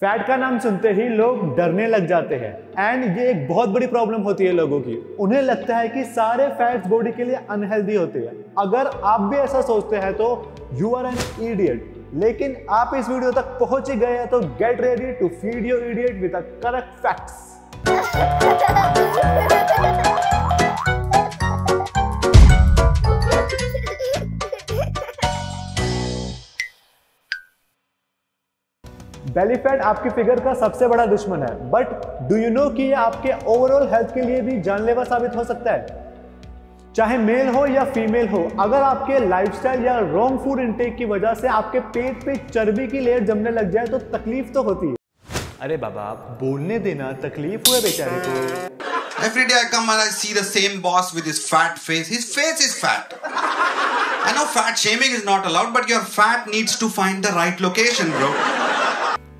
Fat का नाम सुनते ही लोग डरने लग जाते हैं एंड ये एक बहुत बड़ी प्रॉब्लम होती है लोगों की। उन्हें लगता है कि सारे फैट्स बॉडी के लिए अनहेल्दी होते हैं। अगर आप भी ऐसा सोचते हैं तो यू आर एन इडियट। लेकिन आप इस वीडियो तक पहुंच ही गए हैं तो get ready to feed your idiot with the correct facts. Belly fat आपकी फिगर का सबसे बड़ा दुश्मन है, बट डू यू नो कि ये आपके ओवरऑल हेल्थ के लिए भी जानलेवा साबित हो सकता है। चाहे मेल हो या फीमेल हो, अगर आपके लाइफस्टाइल या रॉन्ग फूड इनटेक की वजह से आपके पेट पे चर्बी की लेयर जमने लग जाए तो तकलीफ तो होती है। अरे बाबा आप बोलने देना, तकलीफ हुए बेचारे को। Every day I come and I see the same boss with his fat face. His face is fat. I know fat shaming is not allowed, but your fat needs to find the right location, bro.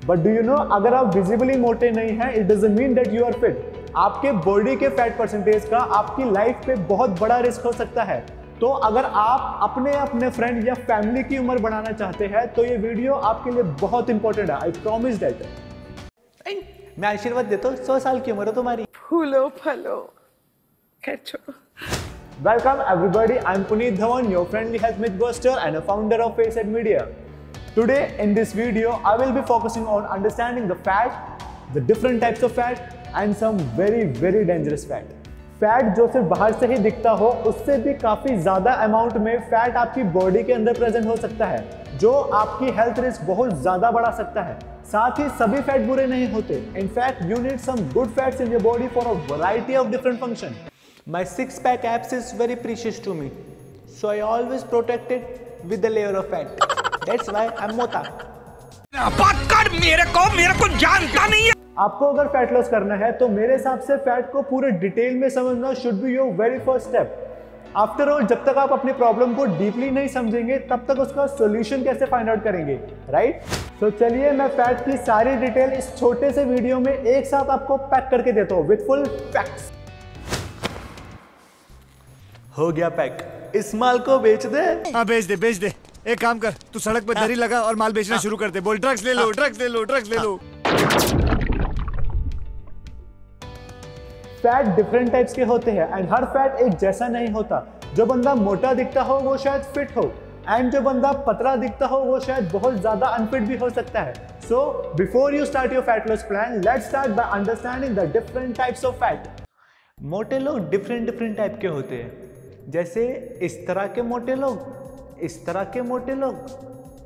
But do you know, अगर आप visibly मोटे नहीं हैं, it doesn't mean that you are fit. आपके body के fat percentage का आपकी life पे बहुत बड़ा रिस्क हो सकता है। तो अगर आप अपने फ्रेंड या फैमिली की उम्र बढ़ाना चाहते हैं तो ये वीडियो आपके लिए बहुत इंपॉर्टेंट है। I promise that. मैं आशीर्वाद देता हूँ, 100 साल की उम्र हो तुम्हारी। फूलो फलो Welcome everybody, I'm Puneet Dhawan, your friendly health myth buster and a founder of Facehead Media. Today in this video, I will be focusing on understanding the fat, the different types of fat and some very dangerous fat. Fat जो सिर्फ बाहर से ही दिखता हो, उससे भी काफी ज्यादा अमाउंट में फैट आपकी बॉडी के अंदर प्रेजेंट हो सकता है, जो आपकी हेल्थ रिस्क बहुत ज्यादा बढ़ा सकता है। साथ ही सभी फैट बुरे नहीं होते। In fact you need some good fats in your body for a variety of different function. My six-pack abs is very precious to me, so I always protect it with a layer of fat. That's why I'm मोटा। बात कर मेरे को जानता नहीं है। आपको अगर फैट लॉस करना है तो मेरे हिसाब से फैट को पूरे डिटेल में समझना should be your very first step. After all, जब तक आप अपनी प्रॉब्लम को डीपली नहीं समझेंगे तब तक उसका सोल्यूशन कैसे फाइंड आउट करेंगे, राइट? तो चलिए मैं फैट की सारी डिटेल इस छोटे से वीडियो में एक साथ आपको पैक करके देता हूँ विद फुल फैक्ट्स। हो गया पैक, इस माल को बेच दे। हाँ बेच दे। एक काम कर, तू सड़क पे दरी लगा और माल बेचना शुरू कर दे। बोल ड्रग्स ले लो, ड्रग्स ले लो, ड्रग्स ले लो। फैट डिफरेंट टाइप्स के होते हैं एंड हर फैट एक जैसा नहीं होता। जो बंदा मोटा दिखता हो वो शायद फिट हो एंड जो बंदा पतला दिखता हो वो शायद बहुत ज्यादा अनफिट भी हो सकता है। So before you start your fat loss plan, let's start by understanding the different types of fat. मोटे लोग डिफरेंट टाइप के होते हैं, जैसे इस तरह के मोटे लोग, इस तरह के मोटे लोग,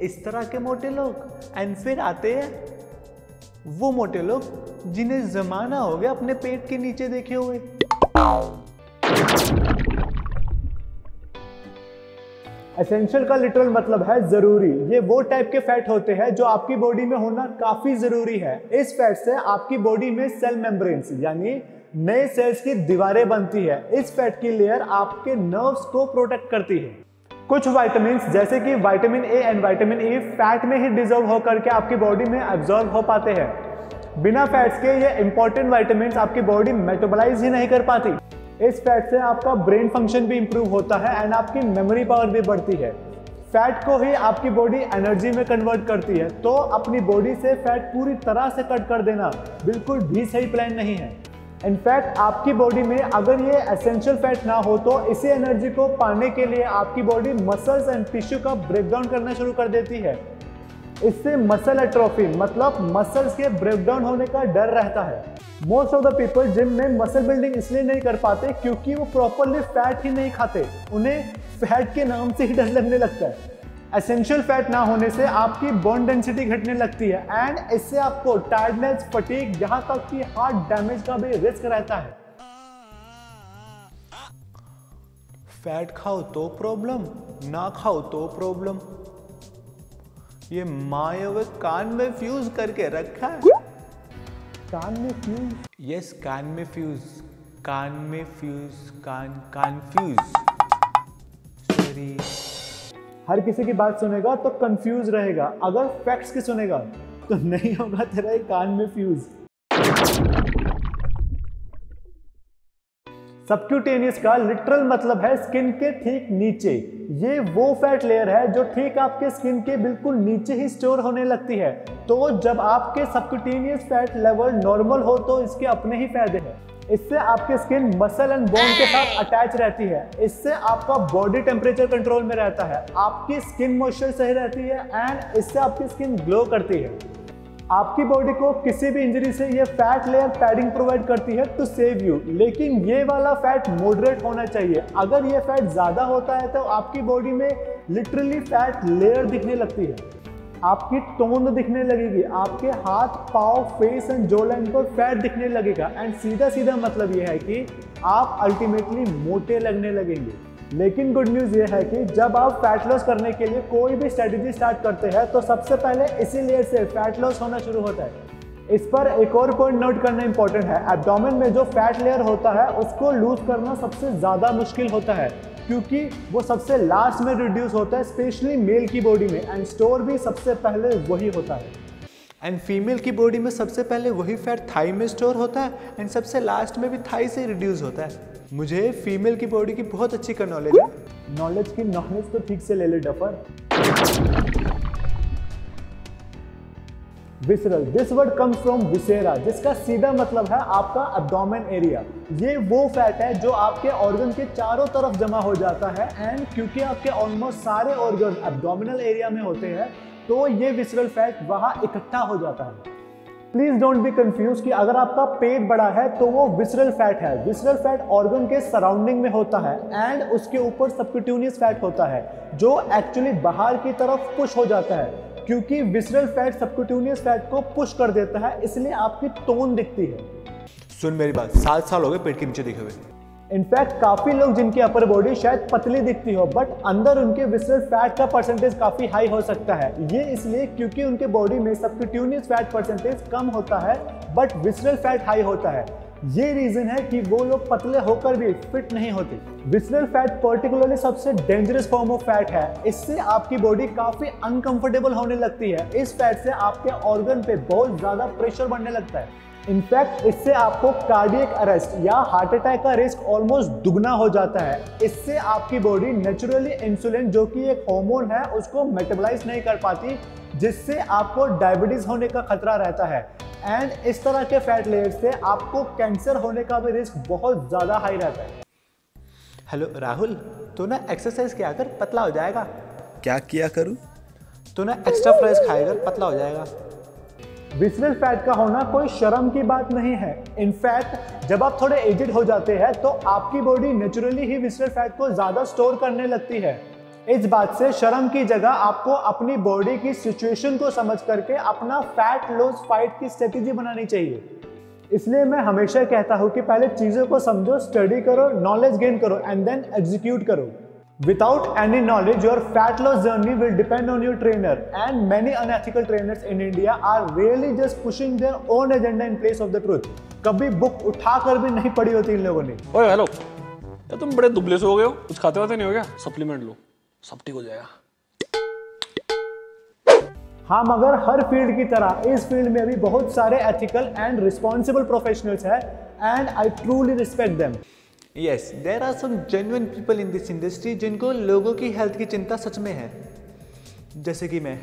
इस तरह के मोटे लोग एंड फिर आते हैं वो मोटे लोग जिन्हें जमाना हो गया अपने पेट के नीचे देखे हुए। एसेंशियल का लिटरल मतलब है जरूरी। ये वो टाइप के फैट होते हैं जो आपकी बॉडी में होना काफी जरूरी है। इस फैट से आपकी बॉडी में सेल मेम्ब्रेन्स यानी नए सेल्स की दीवारें बनती है। इस फैट की लेयर आपके नर्व्स को प्रोटेक्ट करती है। कुछ विटामिन जैसे कि vitamin A and vitamin E fat में ही डिजॉल्व होकर के आपकी बॉडी में एब्जॉर्ब हो पाते हैं। बिना फैट्स के ये इंपॉर्टेंट विटामिन आपकी बॉडी मेटाबोलाइज ही नहीं कर पाती। इस फैट से आपका ब्रेन फंक्शन भी इंप्रूव होता है एंड आपकी मेमोरी पावर भी बढ़ती है। फैट को ही आपकी बॉडी एनर्जी में कन्वर्ट करती है, तो अपनी बॉडी से फैट पूरी तरह से कट कर देना बिल्कुल भी सही प्लान नहीं है। इनफैक्ट आपकी बॉडी में अगर ये एसेंशियल फैट ना हो तो इसी एनर्जी को पाने के लिए आपकी बॉडी मसल्स एंड टिश्यू का ब्रेकडाउन करना शुरू कर देती है। इससे मसल एट्रोफी मतलब मसल्स के ब्रेकडाउन होने का डर रहता है। Most of the people gym में मसल बिल्डिंग इसलिए नहीं कर पाते क्योंकि वो प्रॉपरली फैट ही नहीं खाते। उन्हें फैट के नाम से ही डर लगने लगता है। एसेंशियल फैट ना होने से आपकी बोन डेंसिटी घटने लगती है एंड इससे आपको टायर्डनेस, फटीग, यहाँ तक कि हार्ट डैमेज का भी रिस्क रहता है। फैट खाओ तो प्रॉब्लम, ना खाओ तो प्रॉब्लम। ये मायावे कान में फ्यूज करके रखा है। कान में फ्यूज? यस, कान में फ्यूज, कान में फ्यूज, कान फ्यूज। सॉरी। हर किसी की बात सुनेगा तो कंफ्यूज रहेगा, अगर फैक्ट्स की सुनेगा तो नहीं होगा तेरा कान में फ्यूज। सबक्यूटेनियस का लिटरल मतलब है स्किन के ठीक नीचे। ये वो फैट लेयर है जो ठीक आपके स्किन के बिल्कुल नीचे ही स्टोर होने लगती है। तो जब आपके सबक्यूटेनियस फैट लेवल नॉर्मल हो तो इसके अपने ही फायदे हैं। इससे आपकी स्किन मसल एंड बोन के साथ अटैच रहती है। इससे आपका बॉडी टेम्परेचर कंट्रोल में रहता है, आपकी स्किन मॉइस्चर सही रहती है एंड इससे आपकी स्किन ग्लो करती है। आपकी बॉडी को किसी भी इंजरी से ये फैट लेयर पैडिंग प्रोवाइड करती है टू सेव यू। लेकिन ये वाला फैट मॉडरेट होना चाहिए। अगर ये फैट ज़्यादा होता है तो आपकी बॉडी में लिटरली फैट लेयर दिखने लगती है, आपकी टोन दिखने लगेगी, आपके हाथ पाँव फेस एंड जो लाइन पर फैट दिखने लगेगा एंड सीधा सीधा मतलब ये है कि आप अल्टीमेटली मोटे लगने लगेंगे। लेकिन गुड न्यूज़ ये है कि जब आप फैट लॉस करने के लिए कोई भी स्ट्रेटजी स्टार्ट करते हैं तो सबसे पहले इसी लेयर से फैट लॉस होना शुरू होता है। इस पर एक और पॉइंट नोट करना इंपॉर्टेंट है, एब्डोमेन में जो फैट लेयर होता है उसको लूज करना सबसे ज़्यादा मुश्किल होता है क्योंकि वो सबसे लास्ट में रिड्यूस होता है, स्पेशली मेल की बॉडी में, एंड स्टोर भी सबसे पहले वही होता है। एंड फीमेल की बॉडी में सबसे पहले वही फैट थाई में स्टोर होता है एंड सबसे लास्ट में भी थाई से रिड्यूस होता है। मुझे फीमेल की बॉडी की बहुत अच्छी का नॉलेज है। नॉलेज की नॉलेज तो ठीक से ले ले duffer. Visceral, this word comes from viscera जिसका सीधा मतलब है आपका एब्डोमेन एरिया। ये वो फैट है जो आपके ऑर्गन के चारों तरफ जमा हो जाता है एंड क्योंकि आपके ऑलमोस्ट सारे ऑर्गन एब्डोमिनल एरिया में होते हैं तो ये विसरल फैट वहाँ इकट्ठा हो जाता है। प्लीज डोंट बी कंफ्यूज कि अगर आपका पेट बड़ा है तो वो विसरल फैट है। विसरल फैट ऑर्गन के सराउंडिंग में होता है एंड उसके ऊपर सबक्यूटेनियस फैट होता है जो एक्चुअली बाहर की तरफ पुश हो जाता है। क्योंकि विसरल फैट सबक्यूटेनियस फैट को पुश कर देता है इसलिए आपकी टोन दिखती है। सुन मेरी बात, 7 साल हो गए पेट के नीचे दिखे हुए। इनफैक्ट काफी लोग जिनकी अपर बॉडी शायद पतली दिखती हो बट अंदर उनके विसरल फैट का परसेंटेज काफी हाई हो सकता है। ये इसलिए क्योंकि उनके बॉडी में सबक्यूटेनियस फैट परसेंटेज कम होता है बट विसरल फैट हाई होता है। ये रीजन है कि वो लोग पतले होकर भी फिट नहीं होते। विसरल फैट पर्टिकुलरली सबसे डेंजरस फॉर्म ऑफ फैट है। इससे आपकी बॉडी काफी अनकंफर्टेबल होने लगती है। इस फैट से आपके ऑर्गन पे बहुत ज्यादा प्रेशर बढ़ने लगता है। इनफैक्ट इससे आपको कार्डियक अरेस्ट या हार्ट अटैक का रिस्क ऑलमोस्ट दुगना हो जाता है। इससे आपकी बॉडी नेचुरली इंसुलिन जो कि एक हार्मोन है उसको मेटाबोलाइज नहीं कर पाती जिससे आपको डायबिटीज होने का खतरा रहता है एंड इस तरह के फैट लेयर से आपको कैंसर होने का भी रिस्क बहुत ज्यादा हाई रहता है। हेलो राहुल, तो ना एक्सरसाइज किया कर पतला हो जाएगा। क्या किया करूं? तो ना एक्स्ट्रा फ्राइज खाएगा पतला हो जाएगा। विसरल फैट का होना कोई शर्म की बात नहीं है। इनफैक्ट जब आप थोड़े एजिड हो जाते हैं तो आपकी बॉडी नेचुरली ही विसरल फैट को ज्यादा स्टोर करने लगती है। इस बात से शर्म की जगह आपको अपनी बॉडी की सिचुएशन को समझ करके अपना फैट लॉस फाइट की स्ट्रेटेजी बनानी चाहिए। इसलिए मैं हमेशा कहता हूँ कि पहले चीजों को समझो, स्टडी करो, नॉलेज गेन करो एंड देन एग्जीक्यूट करो। Without any knowledge, your fat loss journey will depend on your trainer, and many unethical trainers in India are really just pushing their own agenda in place of the truth. कभी book उठाकर भी नहीं पढ़ी होती इन लोगों ने। ओए hello, यार तुम बड़े दुबले से हो गए हो, कुछ खाते वाते नहीं हो गया? सप्लीमेंट लो, सब ठीक हो जाएगा। हाँ, मगर हर फील्ड की तरह इस फील्ड में भी बहुत सारे एथिकल एंड रिस्पॉन्सिबल प्रोफेशनल्स हैं and I truly respect them. Yes, there are some genuine people in this industry जिनको लोगों की हेल्थ की चिंता सच में है, जैसे कि मैं।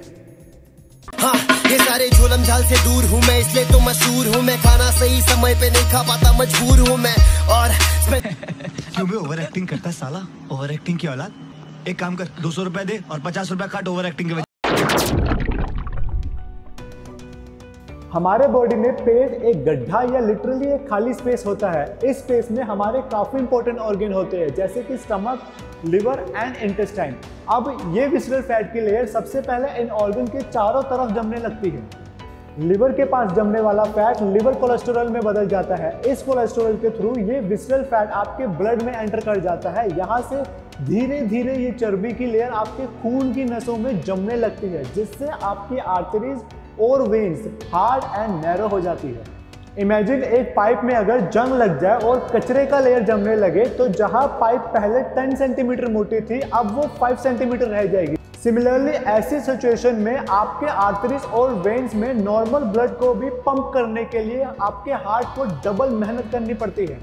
हाँ, ये सारे झोलम झाल से दूर हूँ मैं, इसलिए तो मशहूर हूँ मैं। खाना सही समय पे नहीं खा पाता, मजबूर हूँ मैं। और क्यों भी ओवर एक्टिंग करता है साला, ओवर एक्टिंग की औलाद। एक काम कर, 200 रुपए दे और 50 रुपए काट ओवर एक्टिंग के। हमारे बॉडी में पेट एक गड्ढा या लिटरली एक खाली स्पेस होता है। इस स्पेस में हमारे काफी इंपॉर्टेंट ऑर्गन होते हैं जैसे कि स्टमक, लिवर एंड इंटेस्टाइन। अब ये विसरल फैट की लेयर सबसे पहले इन ऑर्गन के चारों तरफ जमने लगती है। लिवर के पास जमने वाला फैट लिवर कोलेस्टेरॉल में बदल जाता है। इस कोलेस्टेरॉल के थ्रू ये विसरल फैट आपके ब्लड में एंटर कर जाता है। यहाँ से धीरे धीरे ये चर्बी की लेयर आपके खून की नसों में जमने लगती है जिससे आपकी आर्टरीज और वेन्स हार्ड एंड नैरो हो जाती है। इमेजिन एक पाइप में अगर जंग लग जाए और कचरे का लेयर जमने लगे तो जहां पाइप पहले 10 सेंटीमीटर मोटी थी अब वो 5 सेंटीमीटर रह जाएगी। सिमिलरली ऐसी सिचुएशन में आपके आर्टरीज और वेन्स में नॉर्मल ब्लड को भी पंप करने के लिए आपके हार्ट को डबल मेहनत करनी पड़ती है।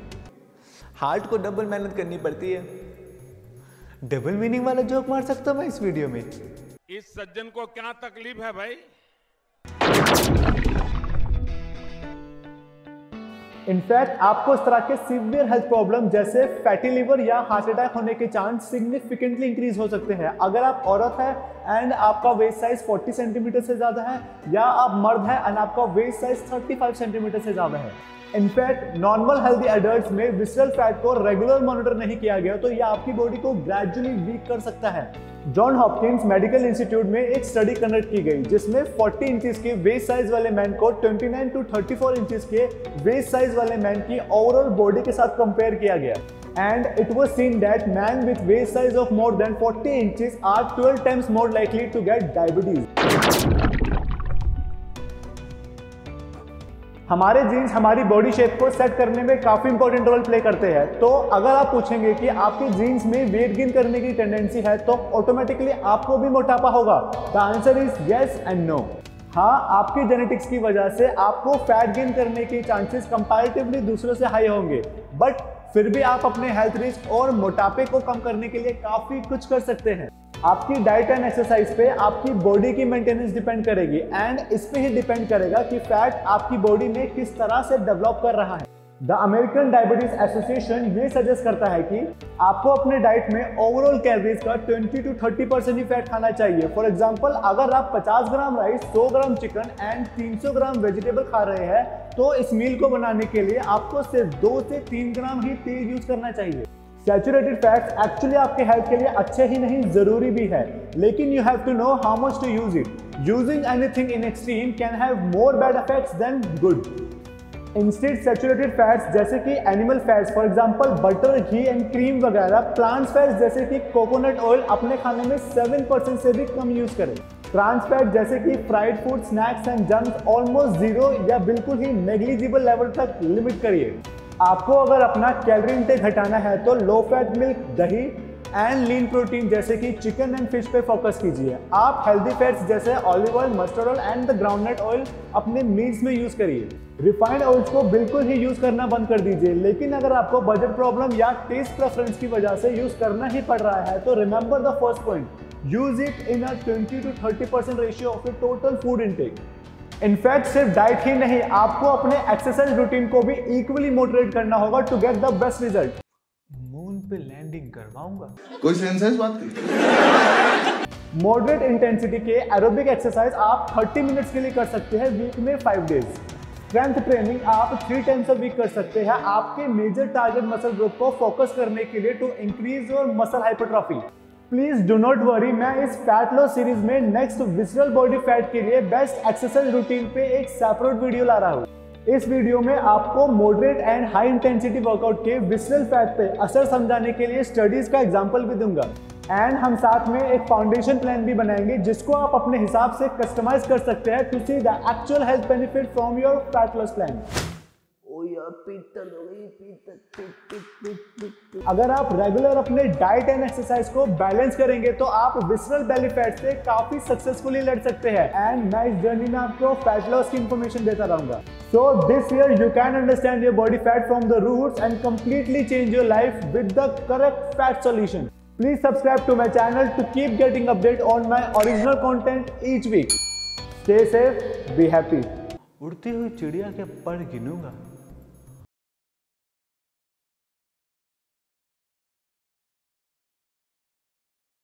हार्ट को डबल मेहनत करनी पड़ती है। डबल मीनिंग वाला जोक मार सकता हूं मैं इस वीडियो में। इस सज्जन को क्या तकलीफ है भाई? इनफैक्ट आपको इस तरह के सीवियर हेल्थ प्रॉब्लम जैसे फैटी लिवर या हार्ट अटैक होने के चांस सिग्निफिकेंटली इंक्रीज हो सकते हैं अगर आप औरत है एंड आपका वेस्ट साइज 40 सेंटीमीटर से ज्यादा है, या आप मर्द है एंड आपका वेस्ट साइज 35 सेंटीमीटर से ज्यादा है। इनफैक्ट नॉर्मल हेल्दी एडल्ट्स में विसरल फैट को रेगुलर मॉनिटर नहीं किया गया तो यह आपकी बॉडी को ग्रेजुअली वीक कर सकता है। जॉन हॉपकिंस मेडिकल इंस्टीट्यूट में एक स्टडी कंडक्ट की गई जिसमें 40 इंचेस के वेस्ट साइज वाले मैन को 29 to 34 इंचेस के वेस्ट साइज वाले मैन की ओवरऑल बॉडी के साथ कंपेयर किया गया and it was seen that men with waist size of more than 40 inches are 12 times more likely to get diabetes. हमारे जीन्स हमारी बॉडी शेप को सेट करने में काफी इंपॉर्टेंट रोल प्ले करते हैं। तो अगर आप पूछेंगे कि आपके जीन्स में वेट गेन करने की टेंडेंसी है तो ऑटोमेटिकली आपको भी मोटापा होगा। The answer is yes and no. हाँ, आपकी जेनेटिक्स की वजह से आपको फैट गेन करने के चांसेस कंपैरेटिवली दूसरों से हाई होंगे, बट फिर भी आप अपने हेल्थ रिस्क और मोटापे को कम करने के लिए काफी कुछ कर सकते हैं। आपकी डाइट एंड एक्सरसाइज पे आपकी बॉडी की मेंटेनेंस डिपेंड करेगी एंड इस पे ही डिपेंड करेगा कि फैट आपकी बॉडी में किस तरह से डेवलप कर रहा है। द अमेरिकन डायबिटीज एसोसिएशन ये सजेस्ट करता है कि आपको अपने डाइट में ओवरऑल कैलोरीज का 20 to 30% ही फैट खाना चाहिए। फॉर एग्जांपल, अगर आप 50 gram rice, 100 gram chicken and 300 gram vegetable खा रहे हैं तो इस मील को बनाने के लिए आपको सिर्फ 2 से 3 ग्राम ही तेल यूज करना चाहिए। सैचुरेटेड फैट्स एक्चुअली आपके हेल्थ के लिए अच्छे ही नहीं, जरूरी भी है, लेकिन you have to know how much to use it. Using anything in extreme can have more bad effects than good. Instead saturated fats जैसे कि animal fats, for example butter, ghee and cream वगैरह, प्लांट्स फैट्स जैसे कि coconut oil अपने खाने में 7% से भी कम यूज करें। ट्रांस फैट जैसे कि fried food, snacks and junk almost zero या बिल्कुल ही नेग्लिजिबल लेवल तक लिमिट करिए। आपको अगर अपना कैलोरी इंटेक घटाना है तो लो फैट मिल्क, दही एंड लीन प्रोटीन जैसे कि चिकन एंड फिश पे फोकस कीजिए। आप हेल्दी फैट्स जैसे olive oil, mustard oil and the groundnut oil अपने मील्स में यूज करिए। रिफाइंड ऑयल्स को बिल्कुल ही यूज करना बंद कर दीजिए, लेकिन अगर आपको बजट प्रॉब्लम या टेस्ट प्रेफरेंस की वजह से यूज करना ही पड़ रहा है तो remember the first point, use it in a 20 to 30% ratio of your total food intake. In fact सिर्फ डाइट ही नहीं, आपको अपने एक्सरसाइज रूटीन को भी इक्वली मोटिवेट करना होगा to get the best result. Moon पे लैंडिंग करवाऊंगा। कोई सेंस है इस बात की? मॉडरेट इंटेंसिटी के एरोबिक एक्सरसाइज आप 30 मिनट्स के लिए कर सकते हैं वीक में 5 डेज। स्ट्रेंथ ट्रेनिंग आप 3 टाइम्स अ वीक कर सकते हैं आपके मेजर टारगेट मसल ग्रुप को फोकस करने के लिए to increase your muscle hypertrophy. Please do not worry, मैं इस फैट लॉस सीरीज में नेक्स्ट विसरल बॉडी फैट के लिए बेस्ट एक्सरसाइज रूटीन पे एक सेपरेट वीडियो ला रहा हूँ। इस वीडियो में आपको moderate and high intensity workout के विसरल फैट पे असर समझाने के लिए स्टडीज का एग्जांपल भी दूंगा एंड हम साथ में एक फाउंडेशन प्लान भी बनाएंगे जिसको आप अपने हिसाब से कस्टमाइज कर सकते हैं to see the actual health benefit from your fat loss plan. अगर आप रेगुलर अपने डाइट एंड एक्सरसाइज को बैलेंस करेंगे तो आप विसरल बेली फैट से काफी सक्सेसफुली लड़ सकते हैं एंड मैं इस जर्नी में आपको फैट लॉस की इंफॉर्मेशन देता रहूंगा। So this year you can understand your body fat from the roots and completely change your life with the correct fat solution. Please subscribe to my channel to keep getting update on my original content each week. Stay safe, be happy. उड़ती हुई चिड़िया के पर गिनूंगा।